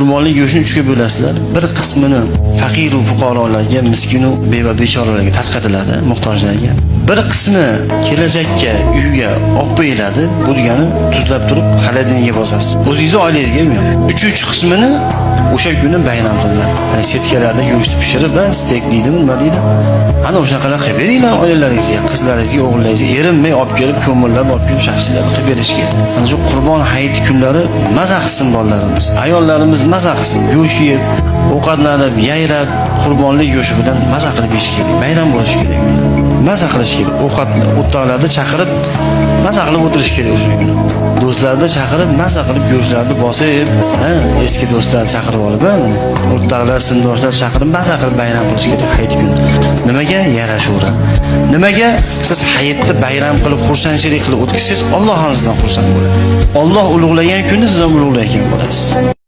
qurbonlik go'shtini 3 ga bo'lasizlar. Bir qismini faqir va fuqarolarga, miskin va beva bechoralarga tarqatiladi, muhtojlarga. Bir qismi kelajakka uyga olib qo'yiladi. Bu degani tuzlab turib xaladiniga bosasiz. O'zingiz oilangizga ham. 3 qismini o'sha kuni bayram qilinadi. Ya'ni setkalarda go'sht pishirib, steak deydimi, nima deydi? Ana o'shanaqa qilib beringlar oilalaringizga, qizlaringizga, o'g'illaringizga erinmay olib kelib, ko'millab olib kelib shaxsiylar qilib berish kerak. Ana shu Qurbon hayiti kunlari maza qilsin bolalarimiz. Ayollarimiz maza qilsin, go'sht yeb, ovqatlanib, yayrab, qurbonlik go'shti bilan maza qilib yeyish kerak. Bayram bo'lishi kerak. Maza qilish kerak. O'rtoqlarni chaqirib, maza qilib o'tirish kerak o'sha kuni. Do'stlarni chaqirib, maza qilib go'shtlarni bosib, eski do'stlarni chaqirib olib, o'rtoqlar, sindoshlar chaqirib, maza qilib bayram qilish kerak hayit kuni. Nimaga yarashaveradi? Nimaga siz hayitni bayram qilib, xursandchilik qilib o'tkazsangiz, Alloh sizdan xursand bo'ladi. Alloh ulug'lagan kunni siz ham ulug'layotgan bo'lasiz.